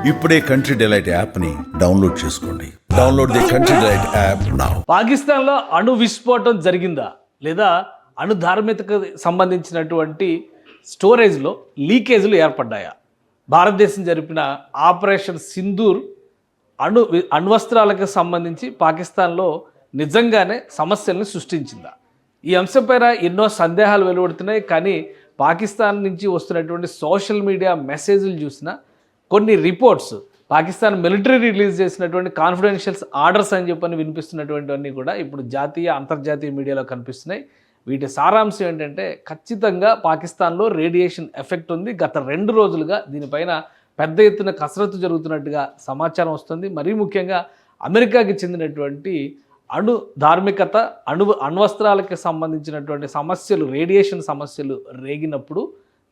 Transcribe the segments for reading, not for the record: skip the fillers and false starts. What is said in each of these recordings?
ఇప్పుడే country delight యాప్ని download చేసుకోండి. Download the country delight app now. పాకిస్తాన్లో అణు విస్ఫోటం జరిగిందా లేదా అణు ధార్మికతకు సంబంధించినటువంటి స్టోరేజ్లో లీకేజీలు ఏర్పడ్డాయా? భారతదేశం జరిపిన ఆపరేషన్ సింధూర్ అణ్వస్త్రాలకు సంబంధించి పాకిస్తాన్లో నిజంగానే సమస్యలను సృష్టించిందా? ఈ అంశంపైన ఎన్నో సందేహాలు వెలువడుతున్నాయి. కానీ పాకిస్తాన్ నుంచి వస్తున్నటువంటి సోషల్ మీడియా మెసేజ్లు చూసినా కొన్ని రిపోర్ట్స్ పాకిస్తాన్ మిలిటరీ రిలీజ్ చేసినటువంటి కాన్ఫిడెన్షియల్ ఆర్డర్స్ అని చెప్పని వినిపిస్తున్నటువంటివన్నీ కూడా ఇప్పుడు జాతీయ అంతర్జాతీయ మీడియాలో కనిపిస్తున్నాయి. వీటి సారాంశం ఏంటంటే ఖచ్చితంగా పాకిస్తాన్లో రేడియేషన్ ఎఫెక్ట్ ఉంది. గత 2 రోజులుగా దీనిపైన పెద్ద ఎత్తున కసరత్తు జరుగుతున్నట్టుగా సమాచారం వస్తుంది. మరీ ముఖ్యంగా అమెరికాకి చెందినటువంటి అణు ధార్మికత అణ్వస్త్రాలకి సంబంధించినటువంటి సమస్యలు, రేడియేషన్ సమస్యలు రేగినప్పుడు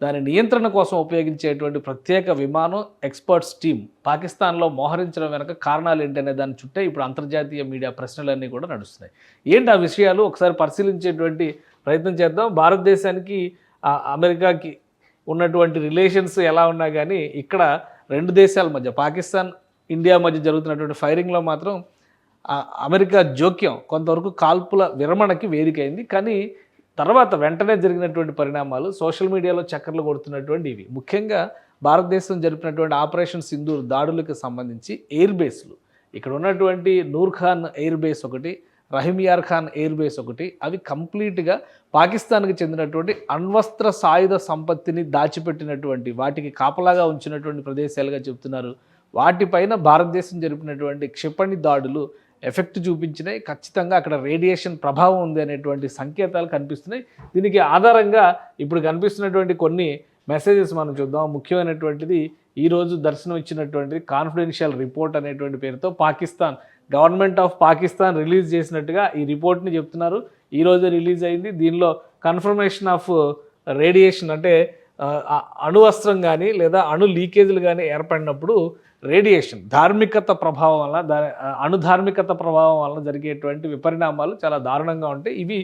దాని నియంత్రణ కోసం ఉపయోగించేటువంటి ప్రత్యేక విమానం ఎక్స్పర్ట్స్ టీం పాకిస్తాన్లో మోహరించడం వెనక కారణాలు ఏంటనే దాని చుట్టే ఇప్పుడు అంతర్జాతీయ మీడియా ప్రశ్నలన్నీ కూడా నడుస్తున్నాయి. ఏంటి ఆ విషయాలు ఒకసారి పరిశీలించేటువంటి ప్రయత్నం చేద్దాం. భారతదేశానికి అమెరికాకి ఉన్నటువంటి రిలేషన్స్ ఎలా ఉన్నా కానీ ఇక్కడ 2 దేశాల మధ్య పాకిస్తాన్ ఇండియా మధ్య జరుగుతున్నటువంటి ఫైరింగ్లో మాత్రం అమెరికా జోక్యం కొంతవరకు కాల్పుల విరమణకి వేదికైంది. కానీ తర్వాత వెంటనే జరిగినటువంటి పరిణామాలు సోషల్ మీడియాలో చక్కర్లు కొడుతున్నటువంటి ఇవి. ముఖ్యంగా భారతదేశం జరిపినటువంటి ఆపరేషన్ సింధూర్ దాడులకు సంబంధించి ఎయిర్ బేస్లు, ఇక్కడ ఉన్నటువంటి నూర్ ఖాన్ ఎయిర్ బేస్ ఒకటి, రహీమియార్ ఖాన్ ఎయిర్ బేస్ ఒకటి, అవి కంప్లీట్గా పాకిస్తాన్కి చెందినటువంటి అణ్వస్త్ర సాయుధ సంపత్తిని దాచిపెట్టినటువంటి వాటికి కాపలాగా ఉంచినటువంటి ప్రదేశాలుగా చెప్తున్నారు. వాటిపైన భారతదేశం జరిపినటువంటి క్షిపణి దాడులు ఎఫెక్ట్ చూపించినాయి. ఖచ్చితంగా అక్కడ రేడియేషన్ ప్రభావం ఉంది అనేటువంటి సంకేతాలు కనిపిస్తున్నాయి. దీనికి ఆధారంగా ఇప్పుడు కనిపిస్తున్నటువంటి కొన్ని మెసేజెస్ మనం చూద్దాం. ముఖ్యమైనటువంటిది ఈరోజు దర్శనం ఇచ్చినటువంటిది కాన్ఫిడెన్షియల్ రిపోర్ట్ అనేటువంటి పేరుతో Pakistan government of Pakistan release చేసినట్టుగా ఈ రిపోర్ట్ని చెప్తున్నారు. ఈరోజు రిలీజ్ అయింది. దీనిలో కన్ఫర్మేషన్ ఆఫ్ రేడియేషన్ అంటే అణువస్త్రం కానీ లేదా అణు లీకేజీలు కానీ ఏర్పడినప్పుడు రేడియేషన్ ధార్మికత ప్రభావం వల్ల అణుధార్మికత ప్రభావం వల్ల జరిగేటువంటి విపరిణామాలు చాలా దారుణంగా ఉంటాయి. ఇవి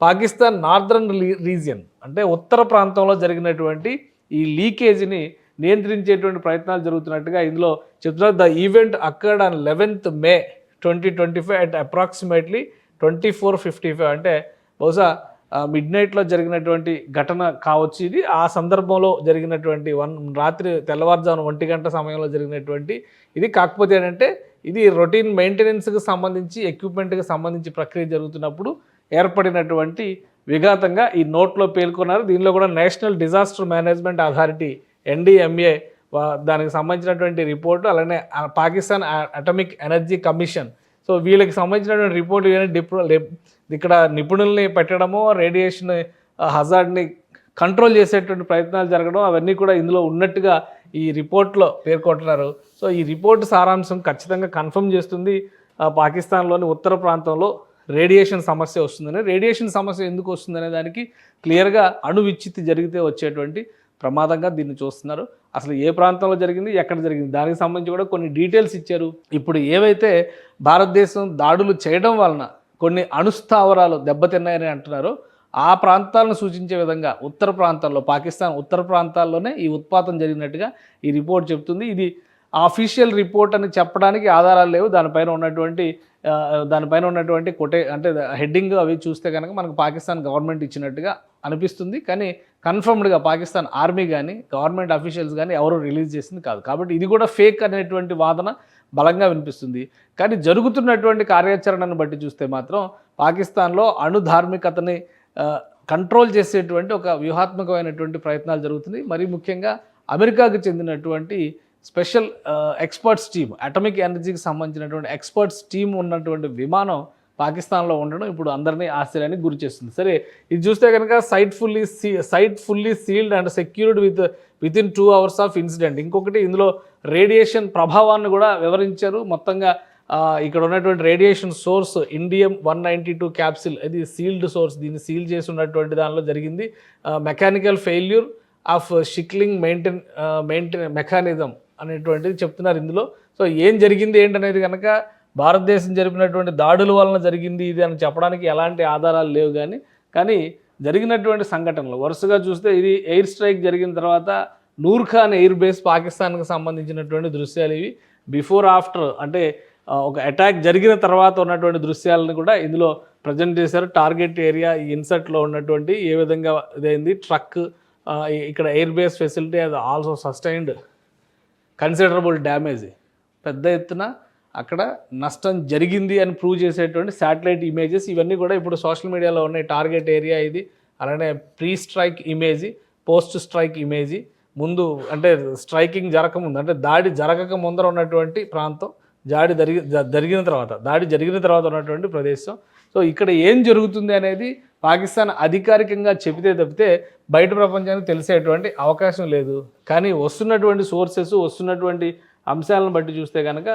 పాకిస్తాన్ నార్దర్న్ రీజియన్ అంటే ఉత్తర ప్రాంతంలో జరిగినటువంటి ఈ లీకేజీని నియంత్రించేటువంటి ప్రయత్నాలు జరుగుతున్నట్టుగా ఇందులో చెప్తున్నారు. The event occurred on 11th May 2025 at approximately 24:55 అంటే బహుశా మిడ్నైట్లో జరిగినటువంటి ఘటన కావచ్చు ఇది. ఆ సందర్భంలో జరిగినటువంటి రాత్రి తెల్లవారుజామున 1 గంట సమయంలో జరిగినటువంటి ఇది. కాకపోతే ఏంటంటే ఇది రొటీన్ మెయింటెనెన్స్కి సంబంధించి ఎక్విప్మెంట్కి సంబంధించి ప్రక్రియ జరుగుతున్నప్పుడు ఏర్పడినటువంటి విఘాతంగా ఈ నోట్లో పేర్కొన్నారు. దీనిలో కూడా national disaster management authority NDMA దానికి సంబంధించినటువంటి రిపోర్టు, అలానే Pakistan atomic energy commission, so వీళ్ళకి సంబంధించినటువంటి రిపోర్టు ఇక్కడ నిపుణుల్ని పెట్టడము, రేడియేషన్ హజార్డ్ని కంట్రోల్ చేసేటువంటి ప్రయత్నాలు జరగడం అవన్నీ కూడా ఇందులో ఉన్నట్టుగా ఈ రిపోర్ట్లో పేర్కొంటున్నారు. సో ఈ రిపోర్టు సారాంశం ఖచ్చితంగా కన్ఫర్మ్ చేస్తుంది పాకిస్తాన్లోని ఉత్తర ప్రాంతంలో రేడియేషన్ సమస్య వస్తుందని. రేడియేషన్ సమస్య ఎందుకు వస్తుందనే దానికి క్లియర్గా అణు విచ్ఛిత్తి జరిగితే వచ్చేటువంటి ప్రమాదంగా దీన్ని చూస్తున్నారు. అసలు ఏ ప్రాంతంలో జరిగింది, ఎక్కడ జరిగింది, దానికి సంబంధించి కూడా కొన్ని డీటెయిల్స్ ఇచ్చారు. ఇప్పుడు ఏవైతే భారతదేశం దాడులు చేయడం వలన కొన్ని అణుస్థావరాలు దెబ్బతిన్నాయని అంటున్నారో ఆ ప్రాంతాలను సూచించే విధంగా ఉత్తర ప్రాంతాల్లో పాకిస్తాన్ ఉత్తర ప్రాంతాల్లోనే ఈ ఉత్పాతం జరిగినట్టుగా ఈ రిపోర్ట్ చెప్తుంది. ఇది అఫీషియల్ రిపోర్ట్ అని చెప్పడానికి ఆధారాలు లేవు. దానిపైన ఉన్నటువంటి అంటే హెడ్డింగ్ అవి చూస్తే కనుక మనకు పాకిస్తాన్ గవర్నమెంట్ ఇచ్చినట్టుగా అనిపిస్తుంది. కానీ కన్ఫర్మ్డ్గా పాకిస్తాన్ ఆర్మీ కానీ గవర్నమెంట్ అఫీషియల్స్ కానీ ఎవరు రిలీజ్ చేసింది కాదు. కాబట్టి ఇది కూడా ఫేక్ అనేటువంటి వాదన బలంగా వినిపిస్తుంది. కానీ జరుగుతున్నటువంటి కార్యాచరణను బట్టి చూస్తే మాత్రం పాకిస్తాన్లో అణుధార్మికతని కంట్రోల్ చేసేటువంటి ఒక వ్యూహాత్మకమైనటువంటి ప్రయత్నాలు జరుగుతుంది. మరీ ముఖ్యంగా అమెరికాకు చెందినటువంటి స్పెషల్ ఎక్స్పర్ట్స్ టీమ్, అటామిక్ ఎనర్జీకి సంబంధించినటువంటి ఎక్స్పర్ట్స్ టీమ్ ఉన్నటువంటి విమానం పాకిస్తాన్లో ఉండడం ఇప్పుడు అందరినీ ఆశ్చర్యానికి గురి చేస్తుంది. సరే, ఇది చూస్తే కనుక site fully sealed and secured within 2 hours of incident. ఇంకొకటి ఇందులో రేడియేషన్ ప్రభావాన్ని కూడా వివరించారు. మొత్తంగా ఇక్కడ ఉన్నటువంటి రేడియేషన్ సోర్స్ ఇండియం-192 క్యాప్సిల్, ఇది సీల్డ్ సోర్స్. దీన్ని సీల్ చేసి ఉన్నటువంటి దానిలో జరిగింది. మెకానికల్ ఫెయిల్యూర్ ఆఫ్ షిక్లింగ్ మెయింటైన్ మెకానిజం అనేటువంటిది చెప్తున్నారు ఇందులో. సో ఏం జరిగింది ఏంటనేది కనుక భారతదేశం జరిపినటువంటి దాడుల వలన జరిగింది ఇది అని చెప్పడానికి ఎలాంటి ఆధారాలు లేవు. కానీ జరిగినటువంటి సంఘటనలు వరుసగా చూస్తే ఇది ఎయిర్ స్ట్రైక్ జరిగిన తర్వాత నూర్ ఖాన్ ఎయిర్ బేస్ పాకిస్తాన్కి సంబంధించినటువంటి దృశ్యాలు ఇవి. బిఫోర్ ఆఫ్టర్ అంటే ఒక అటాక్ జరిగిన తర్వాత ఉన్నటువంటి దృశ్యాలను కూడా ఇందులో ప్రజెంట్ చేశారు. టార్గెట్ ఏరియా ఈ ఇన్సర్ట్లో ఉన్నటువంటి ఏ విధంగా ఇదైంది, ట్రక్ ఇక్కడ ఎయిర్ బేస్ ఫెసిలిటీ అది ఆల్సో సస్టైన్డ్ కన్సిడరబుల్ డ్యామేజ్, పెద్ద ఎత్తున అక్కడ నష్టం జరిగింది అని ప్రూవ్ చేసేటువంటి శాటిలైట్ ఇమేజెస్ ఇవన్నీ కూడా ఇప్పుడు సోషల్ మీడియాలో ఉన్నాయి. టార్గెట్ ఏరియా ఇది, అలానే pre strike image, post strike image, ముందు అంటే స్ట్రైకింగ్ జరగకముందు అంటే దాడి జరగక ముందర ఉన్నటువంటి ప్రాంతం, దాడి జరిగిన తర్వాత ఉన్నటువంటి ప్రదేశం. సో ఇక్కడ ఏం జరుగుతుంది అనేది పాకిస్తాన్ అధికారికంగా చెబితే తప్పితే బయట ప్రపంచానికి తెలిసేటువంటి అవకాశం లేదు. కానీ వస్తున్నటువంటి సోర్సెస్, వస్తున్నటువంటి అంశాలను బట్టి చూస్తే కనుక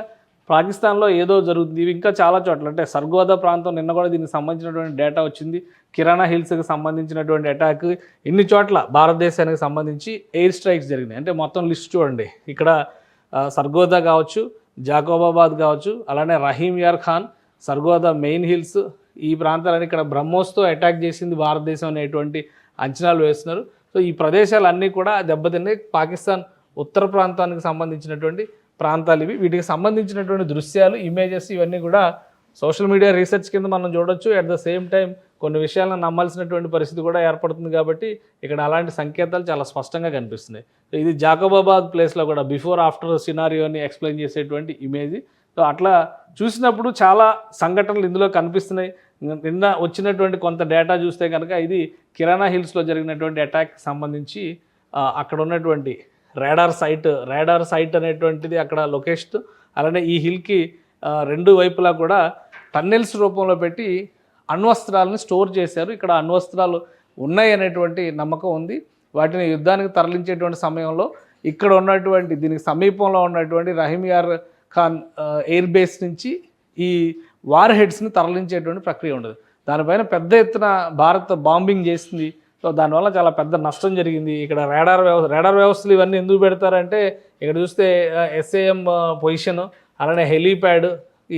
పాకిస్తాన్లో ఏదో జరుగుతుంది. ఇవి ఇంకా చాలా చోట్ల అంటే సర్గోదా ప్రాంతం నిన్న కూడా దీనికి సంబంధించినటువంటి డేటా వచ్చింది. కిరాణా హిల్స్కి సంబంధించినటువంటి అటాక్, ఇన్ని చోట్ల భారతదేశానికి సంబంధించి ఎయిర్ స్ట్రైక్స్ జరిగినాయి. అంటే మొత్తం లిస్ట్ చూడండి, ఇక్కడ సర్గోదా కావచ్చు, జాకోబాబాద్ కావచ్చు, అలానే రహీం యార్ ఖాన్, సర్గోదా మెయిన్ హిల్స్, ఈ ప్రాంతాలని ఇక్కడ బ్రహ్మోస్తో అటాక్ చేసింది భారతదేశం అనేటువంటి అంచనాలు వేస్తున్నారు. సో ఈ ప్రదేశాలన్నీ కూడా దెబ్బతిన్నాయి. పాకిస్తాన్ ఉత్తర ప్రాంతానికి సంబంధించినటువంటి ప్రాంతాలు ఇవి. వీటికి సంబంధించినటువంటి దృశ్యాలు, ఇమేజెస్ ఇవన్నీ కూడా సోషల్ మీడియా రీసెర్చ్ కింద మనం చూడొచ్చు. అట్ ద సేమ్ టైం కొన్ని విషయాలను నమ్మాల్సినటువంటి పరిస్థితి కూడా ఏర్పడుతుంది. కాబట్టి ఇక్కడ అలాంటి సంకేతాలు చాలా స్పష్టంగా కనిపిస్తున్నాయి. సో ఇది జాకోబాబాద్ ప్లేస్లో కూడా బిఫోర్ ఆఫ్టర్ సినారియోని ఎక్స్ప్లెయిన్ చేసేటువంటి ఇమేజ్. సో అట్లా చూసినప్పుడు చాలా సంఘటనలు ఇందులో కనిపిస్తున్నాయి. నిన్న వచ్చినటువంటి కొంత డేటా చూస్తే కనుక ఇది కిరాణా హిల్స్లో జరిగినటువంటి అటాక్కి సంబంధించి అక్కడ ఉన్నటువంటి రాడార్ సైట్ అనేటువంటిది అక్కడ లొకేషన్. అలానే ఈ హిల్కి రెండు వైపులా కూడా టన్నెల్స్ రూపంలో పెట్టి అణ్వస్త్రాలను స్టోర్ చేశారు. ఇక్కడ అణ్వస్త్రాలు ఉన్నాయి అనేటువంటి నమ్మకం ఉంది. వాటిని యుద్ధానికి తరలించేటువంటి సమయంలో ఇక్కడ ఉన్నటువంటి దీనికి సమీపంలో ఉన్నటువంటి రహీం యార్ ఖాన్ ఎయిర్ బేస్ నుంచి ఈ వార్ హెడ్స్ని తరలించేటువంటి ప్రక్రియ ఉండదు. దానిపైన పెద్ద ఎత్తున భారత్ బాంబింగ్ చేసింది. సో దానివల్ల చాలా పెద్ద నష్టం జరిగింది. ఇక్కడ రాడార్ వ్యవస్థలు ఇవన్నీ ఎందుకు పెడతారంటే ఇక్కడ చూస్తే SAM పొజిషను, అలానే హెలీప్యాడ్,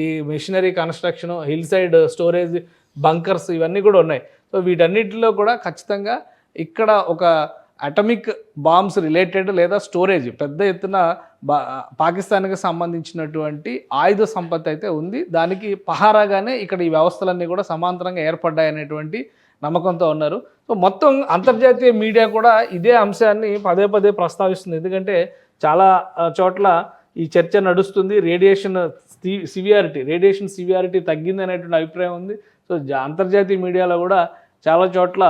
ఈ machinery construction, hill side storage bunkers ఇవన్నీ కూడా ఉన్నాయి. సో వీటన్నిటిలో కూడా ఖచ్చితంగా ఇక్కడ ఒక అటమిక్ బాంబ్స్ రిలేటెడ్ లేదా స్టోరేజ్ పెద్ద ఎత్తున పాకిస్తాన్కి సంబంధించినటువంటి ఆయుధ సంపత్తి అయితే ఉంది. దానికి పహారాగానే ఇక్కడ ఈ వ్యవస్థలన్నీ కూడా సమాంతరంగా ఏర్పడ్డాయనేటువంటి నమ్మకంతో ఉన్నారు. సో మొత్తం అంతర్జాతీయ మీడియా కూడా ఇదే అంశాన్ని పదే పదే ప్రస్తావిస్తుంది. ఎందుకంటే చాలా చోట్ల ఈ చర్చ నడుస్తుంది. రేడియేషన్ సివియారిటీ తగ్గింది అనేటువంటి అభిప్రాయం ఉంది. సో అంతర్జాతీయ మీడియాలో కూడా చాలా చోట్ల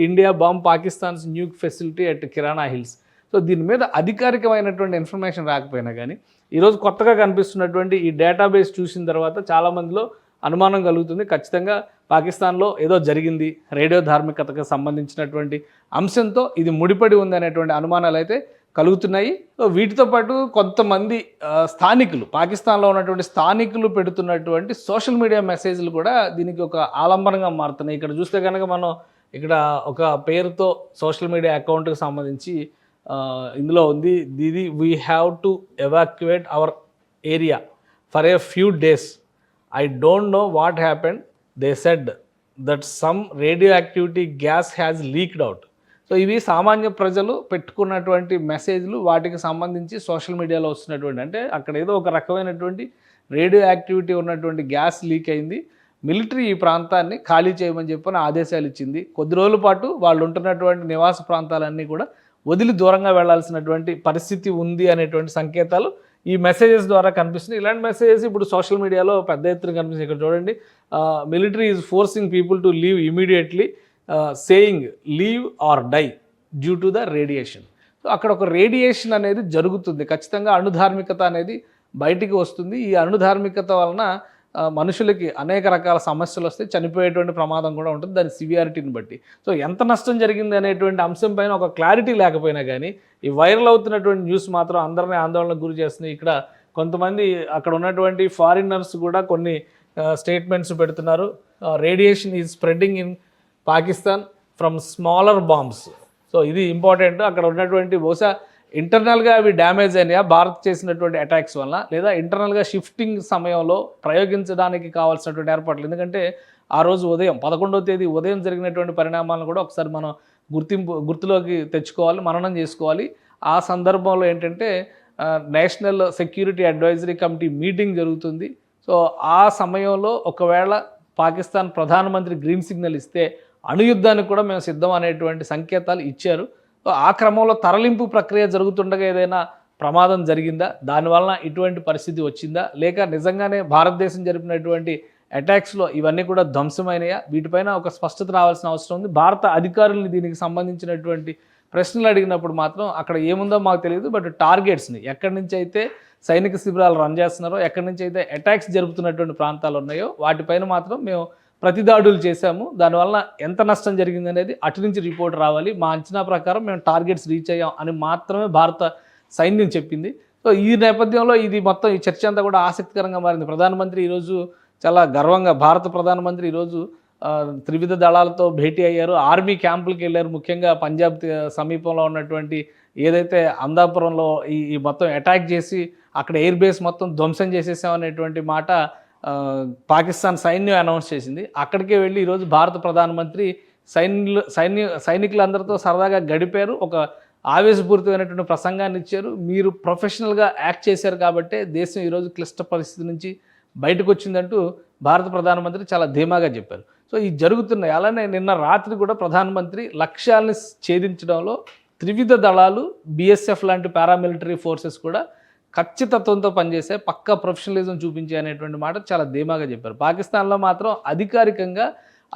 India bomb Pakistan's Nuke facility at kirana hills. So దీని మీద అధికారికమైనటువంటి ఇన్ఫర్మేషన్ రాకపోయినా కానీ ఈరోజు కొత్తగా కనిపిస్తున్నటువంటి ఈ డేటాబేస్ చూసిన తర్వాత చాలామందిలో అనుమానం కలుగుతుంది. ఖచ్చితంగా పాకిస్తాన్లో ఏదో జరిగింది, రేడియో ధార్మికతకు సంబంధించినటువంటి అంశంతో ఇది ముడిపడి ఉంది అనేటువంటి అనుమానాలు అయితే కలుగుతున్నాయి. సో వీటితో పాటు కొంతమంది స్థానికులు, పాకిస్తాన్లో ఉన్నటువంటి స్థానికులు పెడుతున్నటువంటి సోషల్ మీడియా మెసేజ్లు కూడా దీనికి ఒక ఆలంబనంగా మారుతున్నాయి. ఇక్కడ చూస్తే కనుక మనం ఇక్కడ ఒక పేరుతో సోషల్ మీడియా అకౌంట్కి సంబంధించి ఇందులో ఉంది, దీది we have to evacuate our area for a few days. I don't know what happened. They said that some radioactivity gas has leaked out. So ఇవి సామాన్య ప్రజలు పెట్టుకున్నటువంటి మెసేజ్లు, వాటికి సంబంధించి సోషల్ మీడియాలో వస్తున్నటువంటి అంటే అక్కడ ఏదో ఒక రకమైనటువంటి రేడియో యాక్టివిటీ ఉన్నటువంటి గ్యాస్ లీక్ అయింది, మిలిటరీ ఈ ప్రాంతాన్ని ఖాళీ చేయమని చెప్పని ఆదేశాలు ఇచ్చింది. కొద్ది రోజుల పాటు వాళ్ళు ఉంటున్నటువంటి నివాస ప్రాంతాలన్నీ కూడా వదిలి దూరంగా వెళ్లాల్సినటువంటి పరిస్థితి ఉంది అనేటువంటి సంకేతాలు ఈ మెసేజెస్ ద్వారా కనిపిస్తుంది. ఇలాంటి మెసేజెస్ ఇప్పుడు సోషల్ మీడియాలో పెద్ద ఎత్తున కనిపిస్తుంది. ఇక్కడ చూడండి, military is forcing people to leave immediately, saying leave or die due to the radiation. So అక్కడ ఒక రేడియేషన్ అనేది జరుగుతుంది. ఖచ్చితంగా అణుధార్మికత అనేది బయటికి వస్తుంది. ఈ అణుధార్మికత వలన మనుషులకి అనేక రకాల సమస్యలు వస్తే చనిపోయేటువంటి ప్రమాదం కూడా ఉంటుంది దాని సివియారిటీని బట్టి. సో ఎంత నష్టం జరిగింది అనేటువంటి అంశం పైన ఒక క్లారిటీ లేకపోయినా కానీ ఈ వైరల్ అవుతున్నటువంటి న్యూస్ మాత్రం అందరినీ ఆందోళనకు గురి చేస్తున్నాయి. ఇక్కడ కొంతమంది అక్కడ ఉన్నటువంటి ఫారినర్స్ కూడా కొన్ని స్టేట్మెంట్స్ పెడుతున్నారు. Radiation is spreading in Pakistan from smaller bombs. So ఇది ఇంపార్టెంట్. అక్కడ ఉన్నటువంటి బహుశా ఇంటర్నల్గా అవి డ్యామేజ్ అయినాయా భారత్ చేసినటువంటి అటాక్స్ వల్ల, లేదా ఇంటర్నల్గా షిఫ్టింగ్ సమయంలో ప్రయోగించడానికి కావాల్సినటువంటి ఏర్పాట్లు. ఎందుకంటే ఆ రోజు ఉదయం 11వ తేదీ ఉదయం జరిగినటువంటి పరిణామాలను కూడా ఒకసారి మనం గుర్తులోకి తెచ్చుకోవాలి, మననం చేసుకోవాలి. ఆ సందర్భంలో ఏంటంటే national security advisory committee meeting జరుగుతుంది. సో ఆ సమయంలో ఒకవేళ పాకిస్తాన్ ప్రధానమంత్రి గ్రీన్ సిగ్నల్ ఇస్తే అణుయుద్ధానికి కూడా మేము సిద్ధం అనేటువంటి సంకేతాలు ఇచ్చారు. సో ఆ క్రమంలో తరలింపు ప్రక్రియ జరుగుతుండగా ఏదైనా ప్రమాదం జరిగిందా, దానివలన ఇటువంటి పరిస్థితి వచ్చిందా, లేక నిజంగానే భారతదేశం జరిపినటువంటి అటాక్స్లో ఇవన్నీ కూడా ధ్వంసమైనయా, వీటిపైన ఒక స్పష్టత రావాల్సిన అవసరం ఉంది. భారత అధికారుల్ని దీనికి సంబంధించినటువంటి ప్రశ్నలు అడిగినప్పుడు మాత్రం అక్కడ ఏముందో మాకు తెలియదు, బట్ టార్గెట్స్ని ఎక్కడి నుంచి అయితే సైనిక శిబిరాలు రన్ చేస్తున్నారో, ఎక్కడి నుంచి అయితే అటాక్స్ జరుపుతున్నటువంటి ప్రాంతాలు ఉన్నాయో వాటిపైన మాత్రం మేము ప్రతిదాడులు చేశాము, దానివల్ల ఎంత నష్టం జరిగింది అనేది అటు నుంచి రిపోర్ట్ రావాలి, మా అంచనా ప్రకారం మేము టార్గెట్స్ రీచ్ అయ్యాం అని మాత్రమే భారత సైన్యం చెప్పింది. సో ఈ నేపథ్యంలో ఇది మొత్తం ఈ చర్చ అంతా కూడా ఆసక్తికరంగా మారింది. ప్రధానమంత్రి ఈరోజు చాలా గర్వంగా, భారత ప్రధానమంత్రి ఈరోజు త్రివిధ దళాలతో భేటీ అయ్యారు, ఆర్మీ క్యాంపులకు వెళ్ళారు. ముఖ్యంగా పంజాబ్ సమీపంలో ఉన్నటువంటి ఏదైతే అందాపురంలో ఈ మొత్తం అటాక్ చేసి అక్కడ ఎయిర్ బేస్ మొత్తం ధ్వంసం చేసేసామనేటువంటి మాట పాకిస్తాన్ సైన్యం అనౌన్స్ చేసింది. అక్కడికే వెళ్ళి ఈరోజు భారత ప్రధానమంత్రి సైనికులందరితో సరదాగా గడిపారు, ఒక ఆవేశపూరితమైనటువంటి ప్రసంగాన్ని ఇచ్చారు. మీరు ప్రొఫెషనల్గా యాక్ట్ చేశారు కాబట్టే దేశం ఈరోజు క్లిష్ట పరిస్థితి నుంచి బయటకు వచ్చిందంటూ భారత ప్రధానమంత్రి చాలా ధీమాగా చెప్పారు. సో ఈ జరుగుతున్నాయి. అలానే నిన్న రాత్రి కూడా ప్రధానమంత్రి లక్ష్యాలను ఛేదించడంలో త్రివిధ దళాలు, బిఎస్ఎఫ్ లాంటి పారామిలిటరీ ఫోర్సెస్ కూడా ఖచ్చితత్వంతో పనిచేసే పక్కా ప్రొఫెషనలిజం చూపించే అనేటువంటి మాట చాలా ధీమాగా చెప్పారు. పాకిస్తాన్లో మాత్రం అధికారికంగా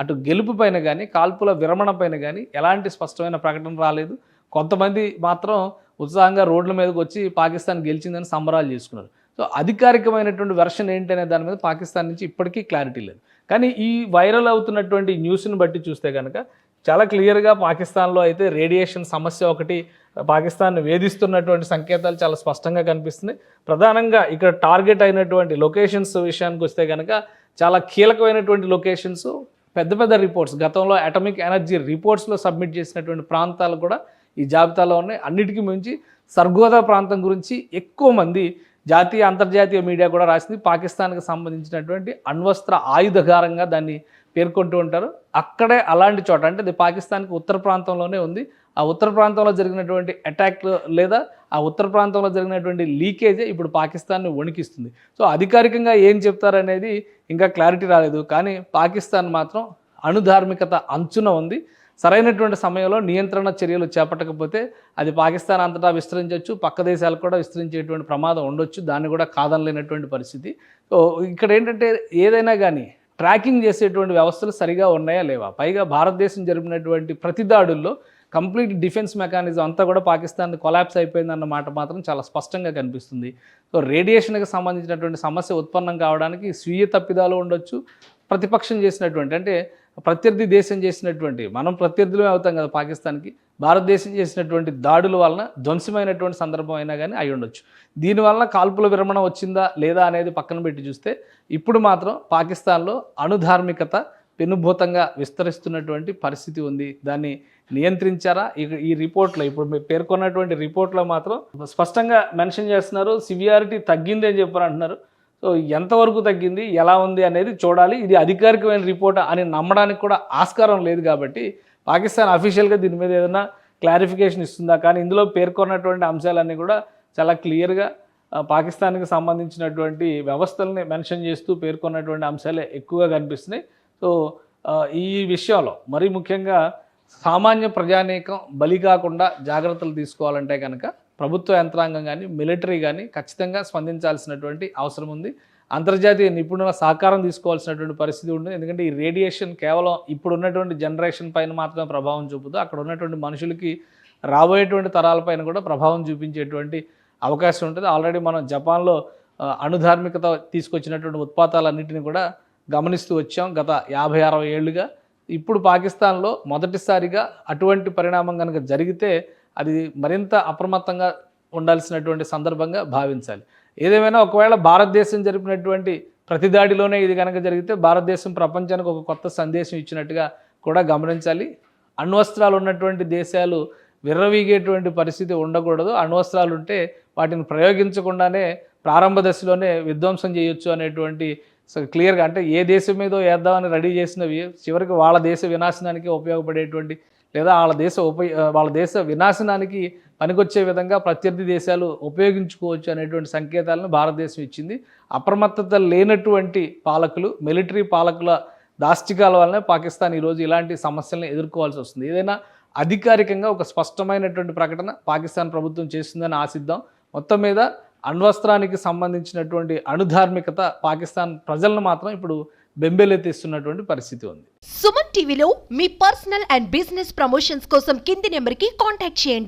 అటు గెలుపు పైన కానీ కాల్పుల విరమణ పైన కానీ ఎలాంటి స్పష్టమైన ప్రకటన రాలేదు. కొంతమంది మాత్రం ఉత్సాహంగా రోడ్ల మీదకి వచ్చి పాకిస్తాన్ గెలిచిందని సంబరాలు చేసుకున్నారు. సో అధికారికమైనటువంటి వెర్షన్ ఏంటనే దాని మీద పాకిస్తాన్ నుంచి ఇప్పటికీ క్లారిటీ లేదు. కానీ ఈ వైరల్ అవుతున్నటువంటి న్యూస్ని బట్టి చూస్తే కనుక చాలా క్లియర్గా పాకిస్తాన్లో అయితే రేడియేషన్ సమస్య ఒకటి పాకిస్తాన్ వేధిస్తున్నటువంటి సంకేతాలు చాలా స్పష్టంగా కనిపిస్తున్నాయి. ప్రధానంగా ఇక్కడ టార్గెట్ అయినటువంటి లొకేషన్స్ విషయానికి వస్తే కనుక చాలా కీలకమైనటువంటి లొకేషన్స్, పెద్ద పెద్ద రిపోర్ట్స్, గతంలో అటామిక్ ఎనర్జీ రిపోర్ట్స్లో సబ్మిట్ చేసినటువంటి ప్రాంతాలు కూడా ఈ జాబితాలో ఉన్నాయి. అన్నిటికీ మించి సర్గోదా ప్రాంతం గురించి ఎక్కువ మంది జాతీయ అంతర్జాతీయ మీడియా కూడా రాసింది. పాకిస్తాన్కి సంబంధించినటువంటి అణ్వస్త్ర ఆయుధగారంగా దాన్ని పేర్కొంటూ ఉంటారు. అక్కడే అలాంటి చోట, అంటే అది పాకిస్తాన్కి ఉత్తర ప్రాంతంలోనే ఉంది. ఆ ఉత్తర ప్రాంతంలో జరిగినటువంటి అటాక్ లేదా ఆ ఉత్తర ప్రాంతంలో జరిగినటువంటి లీకేజే ఇప్పుడు పాకిస్తాన్ని వణికిస్తుంది. సో అధికారికంగా ఏం చెప్తారనేది ఇంకా క్లారిటీ రాలేదు. కానీ పాకిస్తాన్ మాత్రం అణుధార్మికత అంచున ఉంది. సరైనటువంటి సమయంలో నియంత్రణ చర్యలు చేపట్టకపోతే అది పాకిస్తాన్ అంతటా విస్తరించవచ్చు, పక్క దేశాలకు కూడా విస్తరించేటువంటి ప్రమాదం ఉండొచ్చు. దాన్ని కూడా కాదనలేనటువంటి పరిస్థితి. సో ఇక్కడ ఏంటంటే ఏదైనా కానీ ట్రాకింగ్ చేసేటువంటి వ్యవస్థలు సరిగా ఉన్నాయా లేవా, పైగా భారతదేశం జరిపినటువంటి ప్రతి దాడుల్లో కంప్లీట్ డిఫెన్స్ మెకానిజం అంతా కూడా పాకిస్తాన్ కొలాప్స్ అయిపోయిందన్న మాట మాత్రం చాలా స్పష్టంగా కనిపిస్తుంది. సో రేడియేషన్కి సంబంధించినటువంటి సమస్య ఉత్పన్నం కావడానికి స్వీయ తప్పిదాలు ఉండొచ్చు, ప్రతిపక్షం చేసినటువంటి, అంటే ప్రత్యర్థి దేశం చేసినటువంటి, మనం ప్రత్యర్థులమే అవుతాం కదా పాకిస్తాన్కి, భారతదేశం చేసినటువంటి దాడుల వలన ధ్వంసమైనటువంటి సందర్భం అయినా కానీ అయి ఉండొచ్చు. దీనివల్ల కాల్పుల విరమణ వచ్చిందా లేదా అనేది పక్కన పెట్టి చూస్తే ఇప్పుడు మాత్రం పాకిస్తాన్లో అణుధార్మికత పెనుభూతంగా విస్తరిస్తున్నటువంటి పరిస్థితి ఉంది. దాన్ని నియంత్రించారా? ఈ రిపోర్ట్లో, ఇప్పుడు మీరు పేర్కొన్నటువంటి రిపోర్ట్లో మాత్రం స్పష్టంగా మెన్షన్ చేస్తున్నారు, సివియారిటీ తగ్గింది అని చెప్పారు అంటున్నారు. సో ఎంతవరకు తగ్గింది, ఎలా ఉంది అనేది చూడాలి. ఇది అధికారికమైన రిపోర్ట్ అని నమ్మడానికి కూడా ఆస్కారం లేదు. కాబట్టి పాకిస్తాన్ అఫీషియల్గా దీని మీద ఏదైనా క్లారిఫికేషన్ ఇస్తుందా? కానీ ఇందులో పేర్కొన్నటువంటి అంశాలన్నీ కూడా చాలా క్లియర్గా పాకిస్తాన్కి సంబంధించినటువంటి వ్యవస్థల్ని మెన్షన్ చేస్తూ పేర్కొన్నటువంటి అంశాలే ఎక్కువగా కనిపిస్తున్నాయి. సో ఈ విషయంలో మరీ ముఖ్యంగా సామాన్య ప్రజానీకం బలి కాకుండా జాగ్రత్తలు తీసుకోవాలంటే కనుక ప్రభుత్వ యంత్రాంగం కానీ మిలిటరీ కానీ ఖచ్చితంగా స్పందించాల్సినటువంటి అవసరం ఉంది. అంతర్జాతీయ నిపుణుల సహకారం తీసుకోవాల్సినటువంటి పరిస్థితి ఉంటుంది. ఎందుకంటే ఈ రేడియేషన్ కేవలం ఇప్పుడు ఉన్నటువంటి జనరేషన్ పైన మాత్రమే ప్రభావం చూపుతూ అక్కడ ఉన్నటువంటి మనుషులకి రాబోయేటువంటి తరాలపైన కూడా ప్రభావం చూపించేటువంటి అవకాశం ఉంటుంది. ఆల్రెడీ మనం జపాన్లో అణుధార్మికత తీసుకొచ్చినటువంటి ఉత్పాతాలన్నింటినీ కూడా గమనిస్తూ వచ్చాం గత 50-60 ఏళ్ళుగా. ఇప్పుడు పాకిస్తాన్లో మొదటిసారిగా అటువంటి పరిణామం కనుక జరిగితే అది మరింత అప్రమత్తంగా ఉండాల్సినటువంటి సందర్భంగా భావించాలి. ఏదేమైనా ఒకవేళ భారతదేశం జరిపినటువంటి ప్రతిదాడిలోనే ఇది కనుక జరిగితే భారతదేశం ప్రపంచానికి ఒక కొత్త సందేశం ఇచ్చినట్టుగా కూడా గమనించాలి. అణ్వస్త్రాలు ఉన్నటువంటి దేశాలు విర్రవీగేటువంటి పరిస్థితి ఉండకూడదు. అణ్వస్త్రాలు ఉంటే వాటిని ప్రయోగించకుండానే ప్రారంభ దశలోనే విధ్వంసం చేయొచ్చు అనేటువంటి క్లియర్గా, అంటే ఏ దేశం మీదో వేద్దామని రెడీ చేసినవి చివరికి వాళ్ళ దేశ వినాశనానికి ఉపయోగపడేటువంటి లేదా వాళ్ళ దేశ వినాశనానికి పనికొచ్చే విధంగా ప్రత్యర్థి దేశాలు ఉపయోగించుకోవచ్చు అనేటువంటి సంకేతాలను భారతదేశం ఇచ్చింది. అప్రమత్తత లేనటువంటి పాలకులు, మిలిటరీ పాలకుల దాష్టికాల వల్లనే పాకిస్తాన్ ఈరోజు ఇలాంటి సమస్యలను ఎదుర్కోవాల్సి వస్తుంది. ఏదైనా అధికారికంగా ఒక స్పష్టమైనటువంటి ప్రకటన పాకిస్తాన్ ప్రభుత్వం చేస్తుందని ఆశిద్దాం. మొత్తం మీద అణ్వస్త్రానికి సంబంధించినటువంటి అణుధార్మికత పాకిస్తాన్ ప్రజలను మాత్రం ఇప్పుడు బెంబేలెత్తిస్తున్నటువంటి పరిస్థితి ఉంది. సుమన్ టీవీలో మీ పర్సనల్ అండ్ బిజినెస్ ప్రమోషన్స్ కోసం కింది నెంబర్కి కాంటాక్ట్ చేయండి.